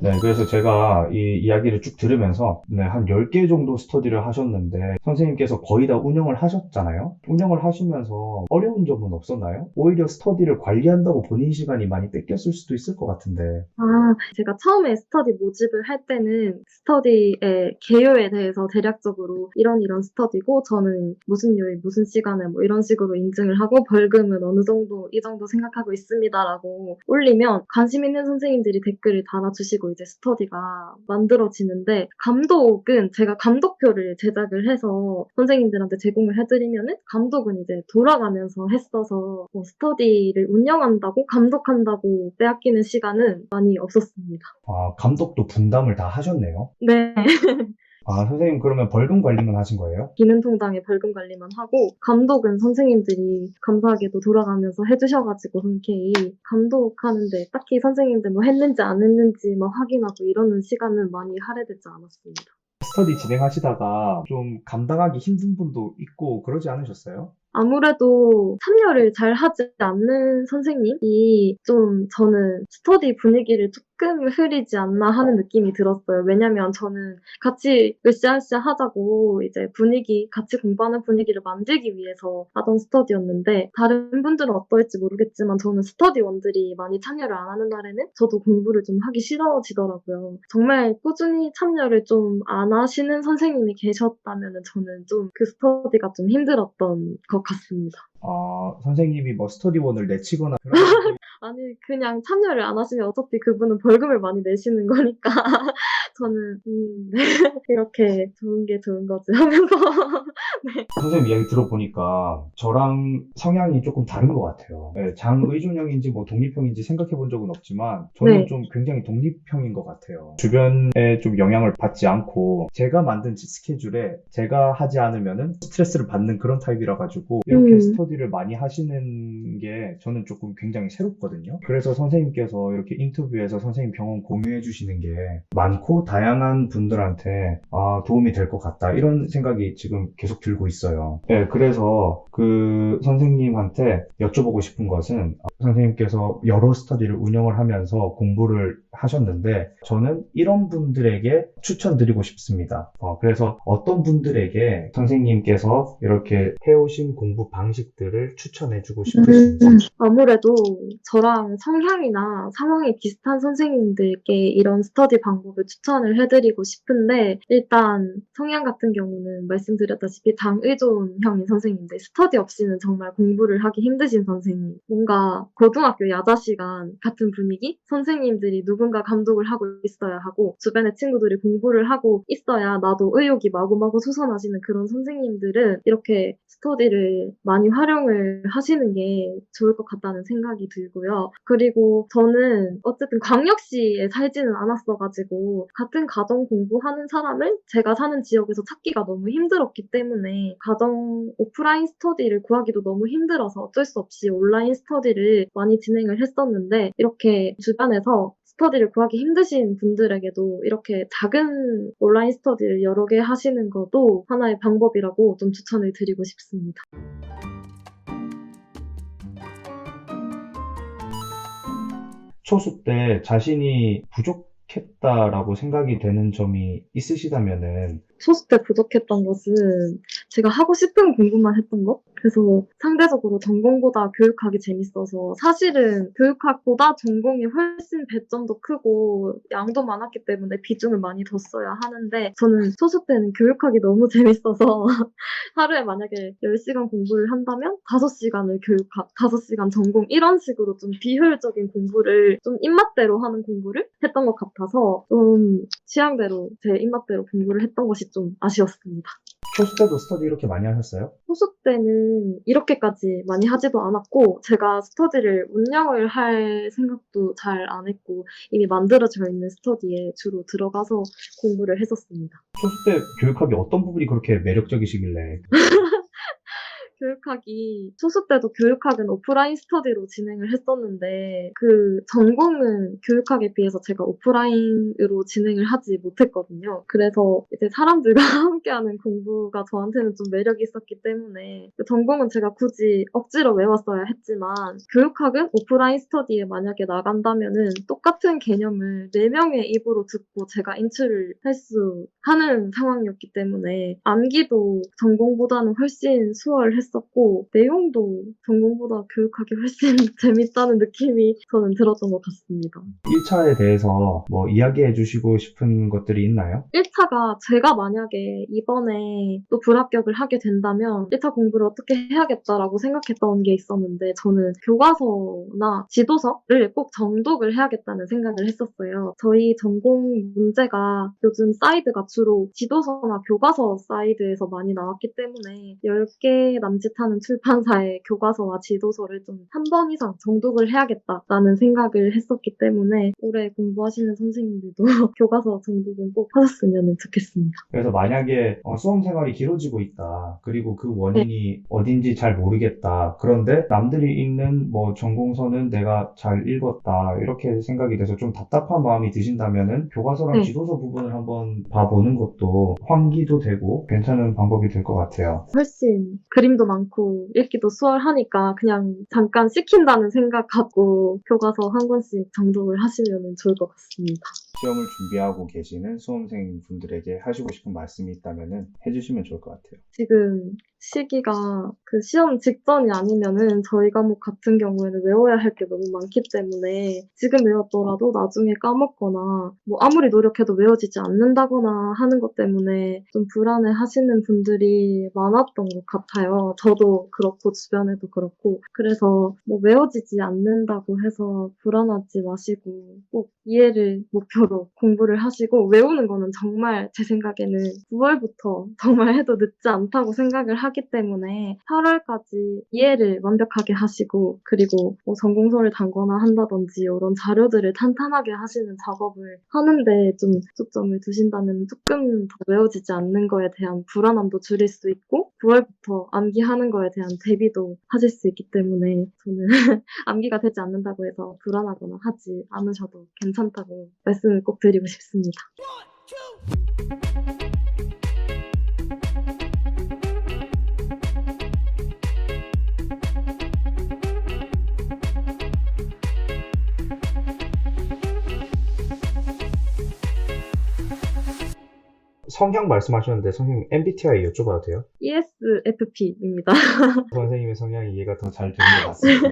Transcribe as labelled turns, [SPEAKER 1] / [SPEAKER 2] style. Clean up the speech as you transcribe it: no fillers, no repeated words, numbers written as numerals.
[SPEAKER 1] 네, 그래서 제가 이 이야기를 쭉 들으면서 한 10개 정도 스터디를 하셨는데 선생님께서 거의 다 운영을 하셨잖아요. 운영을 하시면서 어려운 점은 없었나요? 오히려 스터디를 관리한다고 본인 시간이 많이 뺏겼을 수도 있을 것 같은데.
[SPEAKER 2] 제가 처음에 스터디 모집을 할 때는 스터디의 개요에 대해서 대략적으로 이런 스터디고 저는 무슨 요일, 무슨 시간에 뭐 이런 식으로 인증을 하고 벌금은 어느 정도, 이 정도 생각하고 있습니다라고 올리면 관심 있는 선생님들이 댓글을 달아주시고 이제 스터디가 만들어지는데 감독은 제가 감독표를 제작을 해서 선생님들한테 제공을 해드리면은 감독은 이제 돌아가면서 했어서 뭐 스터디를 운영한다고 감독한다고 빼앗기는 시간은 많이 없었습니다.
[SPEAKER 1] 아, 감독도 분담을 다 하셨네요.
[SPEAKER 2] 네.
[SPEAKER 1] 아, 선생님 그러면 벌금 관리만 하신 거예요?
[SPEAKER 2] 비는 통장에 벌금 관리만 하고 감독은 선생님들이 감사하게도 돌아가면서 해주셔가지고 흔쾌히 감독하는데 딱히 선생님들 뭐 했는지 안 했는지 막 확인하고 이러는 시간은 많이 할애되지 않았습니다.
[SPEAKER 1] 스터디 진행하시다가 좀 감당하기 힘든 분도 있고 그러지 않으셨어요?
[SPEAKER 2] 아무래도 참여를 잘 하지 않는 선생님이 좀 저는 스터디 분위기를 조금 흐리지 않나 하는 느낌이 들었어요. 왜냐면 저는 같이 으쌰으쌰 하자고 이제 분위기, 같이 공부하는 분위기를 만들기 위해서 하던 스터디였는데 다른 분들은 어떨지 모르겠지만 저는 스터디원들이 많이 참여를 안 하는 날에는 저도 공부를 좀 하기 싫어지더라고요. 정말 꾸준히 참여를 좀 안 하시는 선생님이 계셨다면 저는 좀 그 스터디가 좀 힘들었던 것 같습니다.
[SPEAKER 1] 아, 선생님이 뭐 스터디원을 내치거나 그런 건 거의
[SPEAKER 2] 아니, 그냥 참여를 안 하시면 어차피 그분은 벌금을 많이 내시는 거니까 저는, 네. 이렇게 좋은 게 좋은 거지 하면서. 네.
[SPEAKER 1] 선생님 이야기 들어보니까 저랑 성향이 조금 다른 것 같아요. 네, 장의존형인지 뭐 독립형인지 생각해 본 적은 없지만 저는
[SPEAKER 2] 네.
[SPEAKER 1] 좀 굉장히 독립형인 것 같아요. 주변에 좀 영향을 받지 않고 제가 만든 스케줄에 제가 하지 않으면은 스트레스를 받는 그런 타입이라 가지고 이렇게
[SPEAKER 2] 음,
[SPEAKER 1] 스터디를 많이 하시는 게 저는 조금 굉장히 새롭거든요. 그래서 선생님께서 이렇게 인터뷰에서 선생님 병원 공유해 주시는 게 많고 다양한 분들한테 도움이 될 것 같다. 이런 생각이 지금 계속 들고 있어요. 네, 그래서 그 선생님한테 여쭤보고 싶은 것은 선생님께서 여러 스터디를 운영을 하면서 공부를 하셨는데 저는 이런 분들에게 추천드리고 싶습니다. 그래서 어떤 분들에게 선생님께서 이렇게 해오신 공부 방식들을 추천해주고 싶으신지.
[SPEAKER 2] 아무래도 저랑 성향이나 상황이 비슷한 선생님들께 이런 스터디 방법을 추천을 해드리고 싶은데, 일단 성향 같은 경우는 말씀드렸다시피 장의존형인 선생님들, 스터디 없이는 정말 공부를 하기 힘드신 선생님, 뭔가 고등학교 야자 시간 같은 분위기? 선생님들이 누군가 감독을 하고 있어야 하고, 주변의 친구들이 공부를 하고 있어야 나도 의욕이 마구마구 솟아나시는 그런 선생님들은 이렇게 스터디를 많이 활용을 하시는 게 좋을 것 같다는 생각이 들고요. 그리고 저는 어쨌든 광역시에 살지는 않았어가지고 같은 가정 공부하는 사람을 제가 사는 지역에서 찾기가 너무 힘들었기 때문에 가정 오프라인 스터디를 구하기도 너무 힘들어서 어쩔 수 없이 온라인 스터디를 많이 진행을 했었는데 이렇게 주변에서 스터디를 구하기 힘드신 분들에게도 이렇게 작은 온라인 스터디를 여러 개 하시는 것도 하나의 방법이라고 좀 추천을 드리고 싶습니다.
[SPEAKER 1] 초수 때 자신이 부족했다라고 생각이 되는 점이 있으시다면은,
[SPEAKER 2] 소수 때 부족했던 것은 제가 하고 싶은 공부만 했던 것? 그래서 상대적으로 전공보다 교육학이 재밌어서 사실은 교육학보다 전공이 훨씬 배점도 크고 양도 많았기 때문에 비중을 많이 뒀어야 하는데 저는 소수 때는 교육학이 너무 재밌어서 하루에 만약에 10시간 공부를 한다면 5시간을 교육학, 5시간 전공 이런 식으로 좀 비효율적인 공부를 좀 입맛대로 하는 공부를 했던 것 같아서 좀 취향대로 제 입맛대로 공부를 했던 것이 좀 아쉬웠습니다.
[SPEAKER 1] 초수 때도 스터디 이렇게 많이 하셨어요?
[SPEAKER 2] 소수 때는 이렇게까지 많이 하지도 않았고 제가 스터디를 운영을 할 생각도 잘 안 했고 이미 만들어져 있는 스터디에 주로 들어가서 공부를 했었습니다.
[SPEAKER 1] 초수 때 교육학이 어떤 부분이 그렇게 매력적이시길래.
[SPEAKER 2] 교육학이 소수 때도 교육학은 오프라인 스터디로 진행을 했었는데 그 전공은 교육학에 비해서 제가 오프라인으로 진행을 하지 못했거든요. 그래서 이제 사람들과 함께하는 공부가 저한테는 좀 매력이 있었기 때문에 그 전공은 제가 굳이 억지로 외웠어야 했지만 교육학은 오프라인 스터디에 만약에 나간다면은 똑같은 개념을 4명의 입으로 듣고 제가 인출을 할 수 하는 상황이었기 때문에 암기도 전공보다는 훨씬 수월했었고 내용도 전공보다 교육학이 훨씬 재밌다는 느낌이 저는 들었던 것 같습니다.
[SPEAKER 1] 1차에 대해서 뭐 이야기해 주시고 싶은 것들이 있나요?
[SPEAKER 2] 1차가 제가 만약에 이번에 또 불합격을 하게 된다면 1차 공부를 어떻게 해야겠다라고 생각했던 게 있었는데 저는 교과서나 지도서를 꼭 정독을 해야겠다는 생각을 했었어요. 저희 전공 문제가 요즘 사이드가 주로 지도서나 교과서 사이드에서 많이 나왔기 때문에 10개 남짓하는 출판사의 교과서와 지도서를 좀 한 번 이상 정독을 해야겠다라는 생각을 했었기 때문에 올해 공부하시는 선생님들도 교과서 정독은 꼭 하셨으면 좋겠습니다.
[SPEAKER 1] 그래서 만약에 수험 생활이 길어지고 있다. 그리고 그
[SPEAKER 2] 네.
[SPEAKER 1] 원인이 어딘지 잘 모르겠다. 그런데 남들이 읽는 뭐 전공서는 내가 잘 읽었다. 이렇게 생각이 돼서 좀 답답한 마음이 드신다면은 교과서랑
[SPEAKER 2] 네.
[SPEAKER 1] 지도서 부분을 한번 봐보는 것도 환기도 되고 괜찮은 방법이 될 것 같아요.
[SPEAKER 2] 훨씬 그림도 많고 읽기도 수월하니까 그냥 잠깐 식힌다는 생각 갖고 교과서 한 권씩 정독을 하시면 좋을 것 같습니다.
[SPEAKER 1] 시험을 준비하고 계시는 수험생 분들에게 하시고 싶은 말씀이 있다면은 해주시면 좋을 것 같아요.
[SPEAKER 2] 지금 시기가 그 시험 직전이 아니면은 저희 과목 같은 경우에는 외워야 할 게 너무 많기 때문에 지금 외웠더라도 나중에 까먹거나 뭐 아무리 노력해도 외워지지 않는다거나 하는 것 때문에 좀 불안해 하시는 분들이 많았던 것 같아요. 저도 그렇고 주변에도 그렇고. 그래서 뭐 외워지지 않는다고 해서 불안하지 마시고 꼭 이해를 목표로 공부를 하시고 외우는 거는 정말 제 생각에는 9월부터 정말 해도 늦지 않다고 생각을 하기 때문에 8월까지 이해를 완벽하게 하시고 그리고 뭐 전공서를 단거나 한다든지 이런 자료들을 탄탄하게 하시는 작업을 하는데 좀 초점을 두신다면 조금 더 외워지지 않는 거에 대한 불안함도 줄일 수 있고 9월부터 암기하는 거에 대한 대비도 하실 수 있기 때문에 저는 암기가 되지 않는다고 해서 불안하거나 하지 않으셔도 괜찮다고 말씀을 꼭 드리고 싶습니다.
[SPEAKER 1] 성향 말씀하셨는데 선생님 MBTI 여쭤봐도 돼요?
[SPEAKER 2] ESFP입니다.
[SPEAKER 1] 선생님의 성향이 이해가 더 잘 되는 것 같습니다.